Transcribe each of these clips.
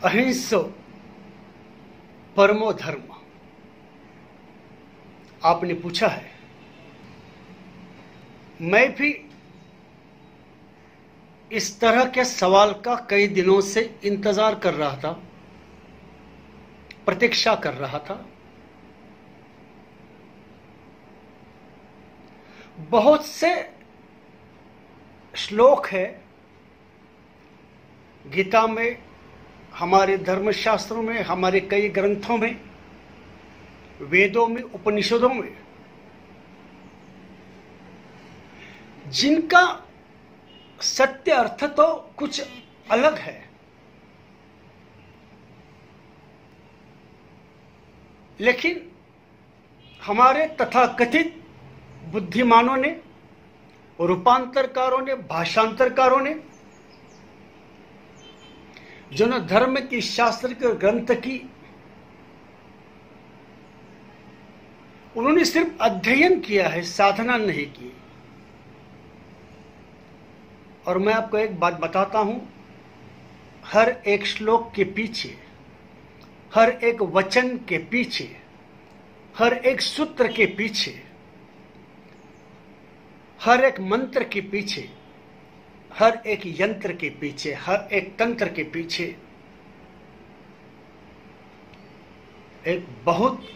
अहिंसो परमो धर्म। आपने पूछा है, मैं भी इस तरह के सवाल का कई दिनों से इंतजार कर रहा था, प्रतीक्षा कर रहा था। बहुत से श्लोक है गीता में, हमारे धर्मशास्त्रों में, हमारे कई ग्रंथों में, वेदों में, उपनिषदों में, जिनका सत्य अर्थ तो कुछ अलग है, लेकिन हमारे तथाकथित बुद्धिमानों ने, रूपांतरकारों ने, भाषांतरकारों ने, जिन्होंने धर्म की, शास्त्र के ग्रंथ की, उन्होंने सिर्फ अध्ययन किया है, साधना नहीं की। और मैं आपको एक बात बताता हूं, हर एक श्लोक के पीछे, हर एक वचन के पीछे, हर एक सूत्र के पीछे, हर एक मंत्र के पीछे, हर एक यंत्र के पीछे, हर एक तंत्र के पीछे एक बहुत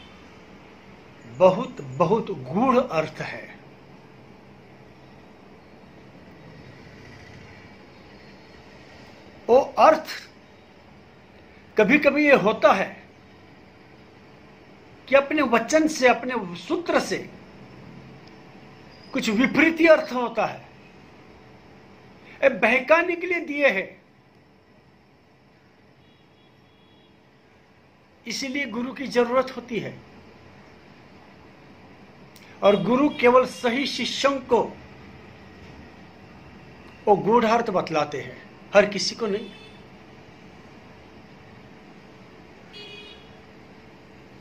बहुत बहुत गूढ़ अर्थ है। वो अर्थ कभी कभी ये होता है कि अपने वचन से, अपने सूत्र से कुछ विपरीत अर्थ होता है, बहकाने के लिए दिए हैं। इसीलिए गुरु की जरूरत होती है, और गुरु केवल सही शिष्यों को वो गूढ़ार्थ बतलाते हैं, हर किसी को नहीं।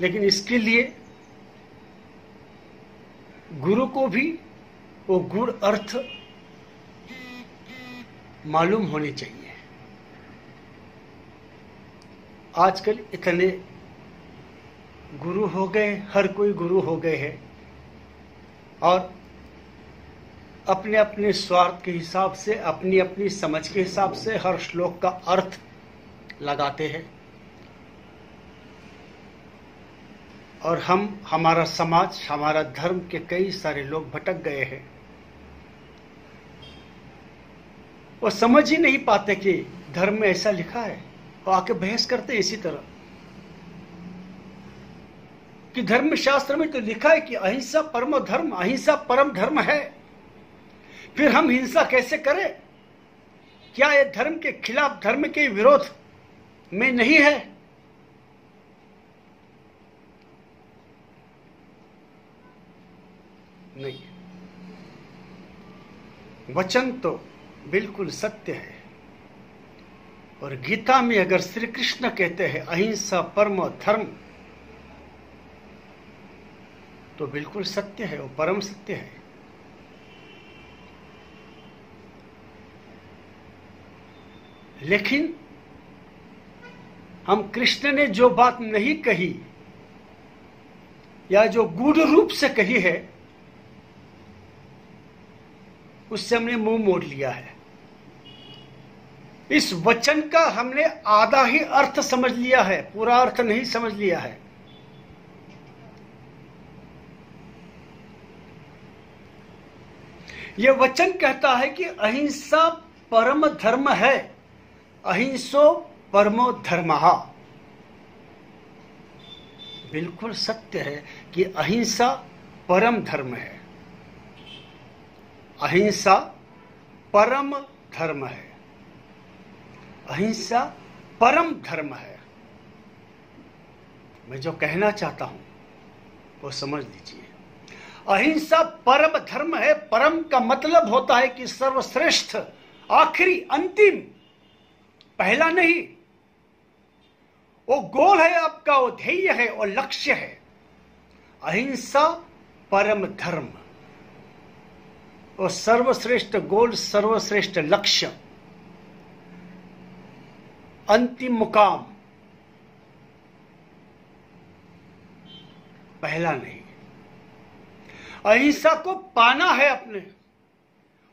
लेकिन इसके लिए गुरु को भी वो गूढ़ अर्थ मालूम होने चाहिए। आजकल इतने गुरु हो गए, हर कोई गुरु हो गए हैं, और अपने अपने स्वार्थ के हिसाब से, अपनी अपनी समझ के हिसाब से हर श्लोक का अर्थ लगाते हैं। और हमारा समाज, हमारा धर्म के कई सारे लोग भटक गए हैं। वो समझ ही नहीं पाते कि धर्म में ऐसा लिखा है, वो आके बहस करते हैं इसी तरह कि धर्म शास्त्र में तो लिखा है कि अहिंसा परमो धर्म, अहिंसा परम धर्म है, फिर हम हिंसा कैसे करें? क्या ये धर्म के खिलाफ, धर्म के विरोध में नहीं है? नहीं, वचन तो बिल्कुल सत्य है। और गीता में अगर श्री कृष्ण कहते हैं अहिंसा परमो धर्म, तो बिल्कुल सत्य है, वो परम सत्य है। लेकिन हम कृष्ण ने जो बात नहीं कही, या जो गूढ़ रूप से कही है, उससे हमने मुंह मोड़ लिया है। इस वचन का हमने आधा ही अर्थ समझ लिया है, पूरा अर्थ नहीं समझ लिया है। यह वचन कहता है कि अहिंसा परम धर्म है, अहिंसो परमो धर्मः। बिल्कुल सत्य है कि अहिंसा परम धर्म है, अहिंसा परम धर्म है, अहिंसा परम धर्म है। मैं जो कहना चाहता हूं वो समझ लीजिए। अहिंसा परम धर्म है। परम का मतलब होता है कि सर्वश्रेष्ठ, आखिरी, अंतिम, पहला नहीं। वो गोल है आपका, वो ध्येय है, वो लक्ष्य है। अहिंसा परम धर्म, वो सर्वश्रेष्ठ गोल, सर्वश्रेष्ठ लक्ष्य, अंतिम मुकाम, पहला नहीं। अहिंसा को पाना है, अपने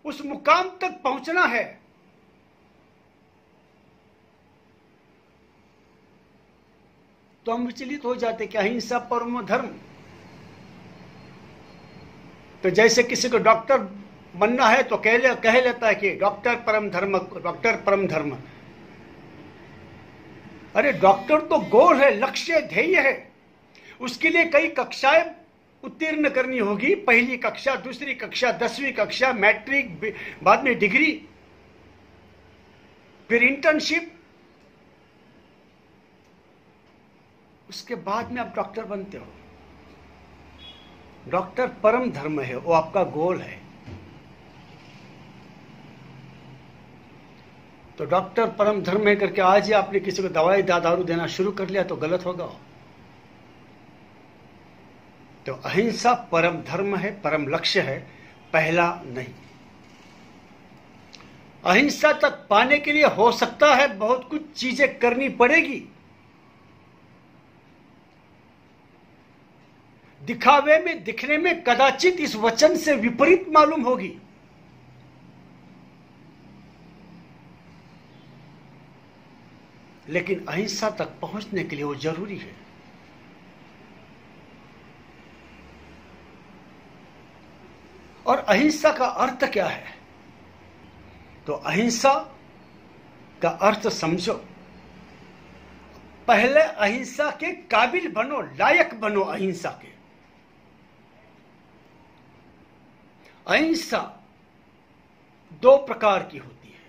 उस मुकाम तक पहुंचना है। तो हम विचलित हो जाते कि अहिंसा परमो धर्म। तो जैसे किसी को डॉक्टर बनना है तो कह लेता है कि डॉक्टर परम धर्म, डॉक्टर परम धर्म। अरे डॉक्टर तो गोल है, लक्ष्य ध्येय है। उसके लिए कई कक्षाएं उत्तीर्ण करनी होगी, पहली कक्षा, दूसरी कक्षा, 10वीं कक्षा, मैट्रिक, बाद में डिग्री, फिर इंटर्नशिप, उसके बाद में आप डॉक्टर बनते हो। डॉक्टर परम धर्म है, वो आपका गोल है। तो डॉक्टर परम धर्म है करके आज ही आपने किसी को दवाई दारू देना शुरू कर लिया तो गलत होगा। तो अहिंसा परम धर्म है, परम लक्ष्य है, पहला नहीं। अहिंसा तक पाने के लिए हो सकता है बहुत कुछ चीजें करनी पड़ेगी। दिखावे में, दिखने में कदाचित इस वचन से विपरीत मालूम होगी, लेकिन अहिंसा तक पहुंचने के लिए वो जरूरी है। और अहिंसा का अर्थ क्या है? तो अहिंसा का अर्थ समझो। पहले अहिंसा के काबिल बनो, लायक बनो अहिंसा के। अहिंसा दो प्रकार की होती है।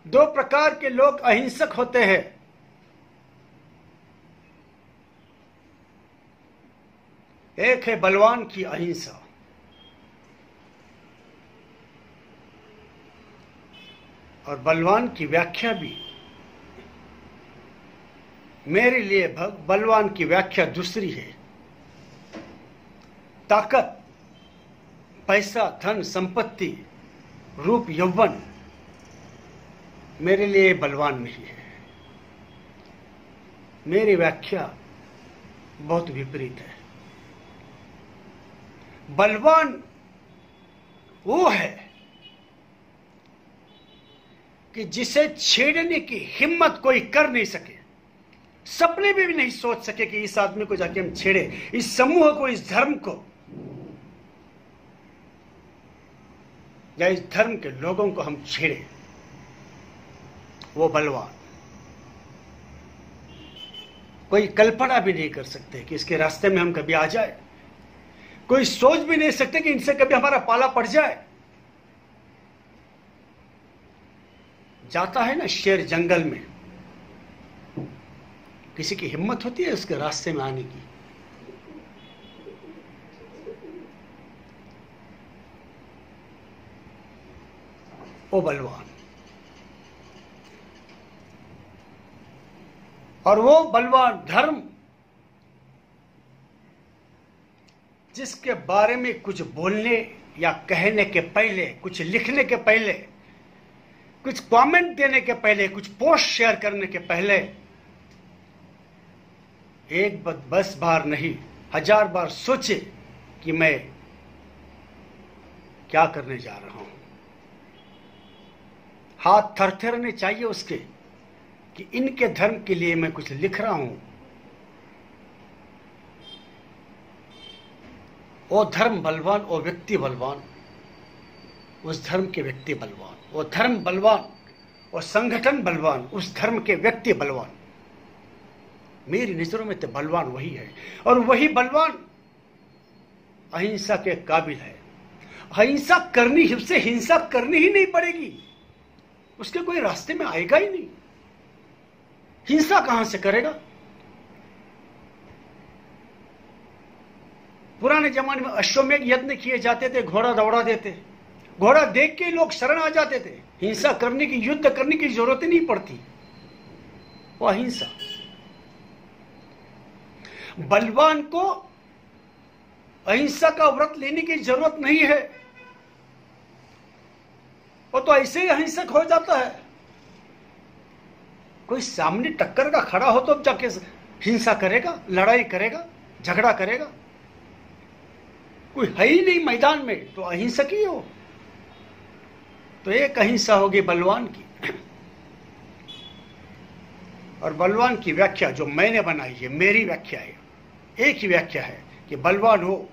दो प्रकार के लोग अहिंसक होते हैं। एक है बलवान की अहिंसा, और बलवान की व्याख्या भी मेरे लिए बलवान की व्याख्या दूसरी है। ताकत, पैसा, धन, संपत्ति, रूप, यौवन मेरे लिए बलवान नहीं है। मेरी व्याख्या बहुत विपरीत है। बलवान वो है कि जिसे छेड़ने की हिम्मत कोई कर नहीं सके, सपने में भी नहीं सोच सके कि इस आदमी को जाके हम छेड़े, इस समूह को, इस धर्म को, या इस धर्म के लोगों को हम छेड़े। वो बलवान। कोई कल्पना भी नहीं कर सकते कि इसके रास्ते में हम कभी आ जाए। कोई सोच भी नहीं सकते कि इनसे कभी हमारा पाला पड़ जाए। जाता है ना शेर जंगल में, किसी की हिम्मत होती है उसके रास्ते में आने की? वो बलवान। और वो बलवान धर्म जिसके बारे में कुछ बोलने या कहने के पहले, कुछ लिखने के पहले, कुछ कमेंट देने के पहले, कुछ पोस्ट शेयर करने के पहले एक 10 बार नहीं 1000 बार सोचे कि मैं क्या करने जा रहा हूं। हाथ थरथरने चाहिए उसके कि इनके धर्म के लिए मैं कुछ लिख रहा हूं। वो धर्म बलवान, वो व्यक्ति बलवान, उस धर्म के व्यक्ति बलवान, वो धर्म बलवान, वो संगठन बलवान, उस धर्म के व्यक्ति बलवान। मेरी नजरों में तो बलवान वही है, और वही बलवान अहिंसा के काबिल है। अहिंसा करनी, उससे हिंसा करनी ही नहीं पड़ेगी, उसके कोई रास्ते में आएगा ही नहीं। हिंसा कहां से करेगा? पुराने जमाने में अश्वमेध यज्ञ किए जाते थे, घोड़ा दौड़ा देते, घोड़ा देख के लोग शरण आ जाते थे। हिंसा करने की, युद्ध करने की जरूरत ही नहीं पड़ती। वो अहिंसा। बलवान को अहिंसा का व्रत लेने की जरूरत नहीं है, वो तो ऐसे ही अहिंसक हो जाता है। कोई सामने टक्कर का खड़ा हो तो जाके हिंसा करेगा, लड़ाई करेगा, झगड़ा करेगा? कोई है ही नहीं मैदान में, तो अहिंसक ही हो। तो एक अहिंसा होगी बलवान की, और बलवान की व्याख्या जो मैंने बनाई है, मेरी व्याख्या है, एक ही व्याख्या है कि बलवान हो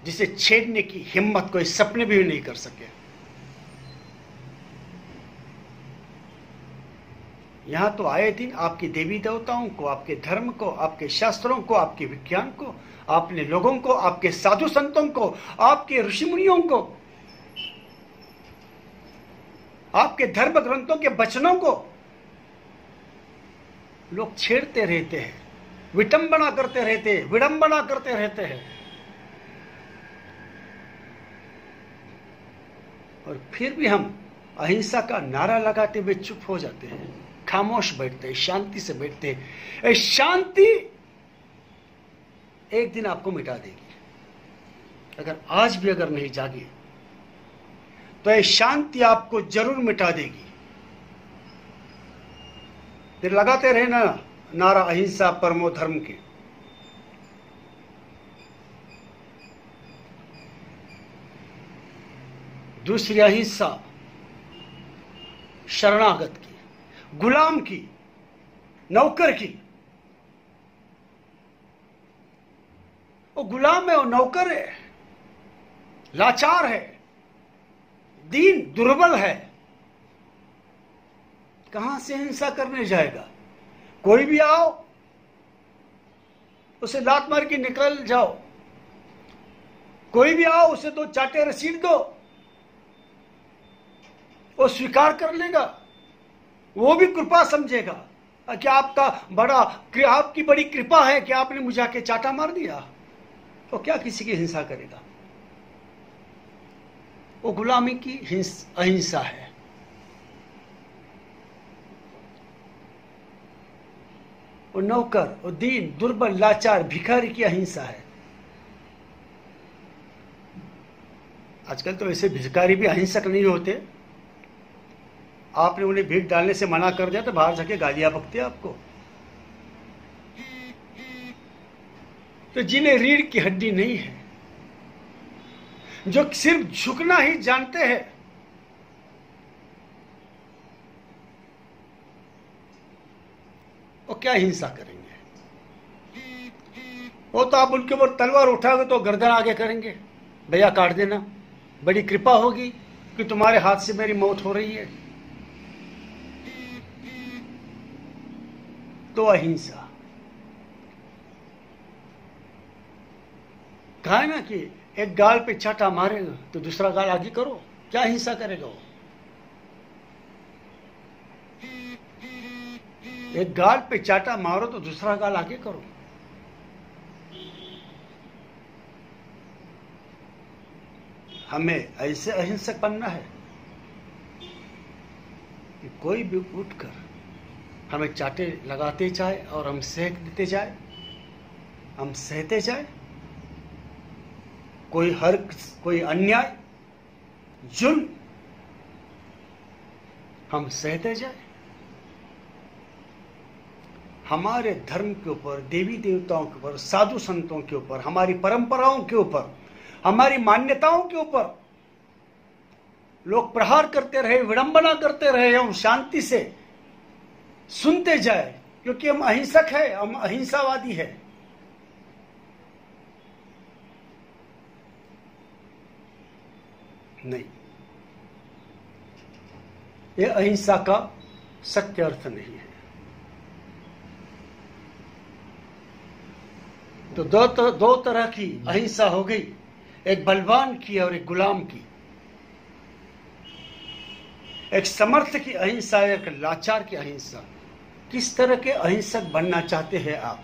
जिसे छेड़ने की हिम्मत कोई सपने भी नहीं कर सके। यहां तो आए दिन आपकी देवी देवताओं को, आपके धर्म को, आपके शास्त्रों को, आपके विज्ञान को, आपने लोगों को, आपके साधु संतों को, आपके ऋषि मुनियों को, आपके धर्म ग्रंथों के वचनों को लोग छेड़ते रहते हैं, विटंबना करते रहते हैं, विडंबना करते रहते हैं, और फिर भी हम अहिंसा का नारा लगाते हुए चुप हो जाते हैं, खामोश बैठते हैं, शांति से बैठते हैं। शांति एक दिन आपको मिटा देगी। अगर आज भी अगर नहीं जागी तो ये शांति आपको जरूर मिटा देगी। फिर लगाते रहे ना नारा अहिंसा परमो धर्म के। दूसरी अहिंसा शरणागत की, गुलाम की, नौकर की। वो गुलाम है, वो नौकर है, लाचार है, दीन दुर्बल है, कहां से हिंसा करने जाएगा? कोई भी आओ उसे लात मार के निकल जाओ, कोई भी आओ उसे 2 चाटे रसीद दो, वो स्वीकार कर लेगा, वो भी कृपा समझेगा कि आपकी बड़ी कृपा है कि आपने मुझे आके चाटा मार दिया। तो क्या किसी की हिंसा करेगा? वो गुलामी की अहिंसा है। वो नौकर, वो दीन दुर्बल लाचार भिखारी की अहिंसा है। आजकल तो वैसे भिखारी भी अहिंसक नहीं होते। आपने उन्हें भीख डालने से मना कर दिया तो बाहर जाके गालियां बकते आपको। तो जिन्हें रीढ़ की हड्डी नहीं है, जो सिर्फ झुकना ही जानते हैं, वो क्या हिंसा करेंगे? वो तो आप उनके ऊपर तलवार उठाओगे तो गर्दन आगे करेंगे, भैया काट देना, बड़ी कृपा होगी कि तुम्हारे हाथ से मेरी मौत हो रही है। तो अहिंसा कहा है ना कि एक गाल पे चाटा मारेगा तो दूसरा गाल आगे करो। क्या हिंसा करेगा वो? एक गाल पे चाटा मारो तो दूसरा गाल आगे करो। हमें ऐसे अहिंसक बनना है कि कोई भी उठकर हमें चाटे लगाते जाए और हम सेक देते जाए, हम सहते जाए। कोई अन्याय जुल्म हम सहते जाए। हमारे धर्म के ऊपर, देवी देवताओं के ऊपर, साधु संतों के ऊपर, हमारी परंपराओं के ऊपर, हमारी मान्यताओं के ऊपर लोग प्रहार करते रहे, विडंबना करते रहे, हम शांति से सुनते जाए, क्योंकि हम अहिंसक है, हम अहिंसावादी है। नहीं, यह अहिंसा का सत्य अर्थ नहीं है। तो दो तरह की अहिंसा हो गई, एक बलवान की और एक गुलाम की। एक समर्थ की अहिंसा, एक लाचार की अहिंसा। किस तरह के अहिंसक बनना चाहते हैं आप?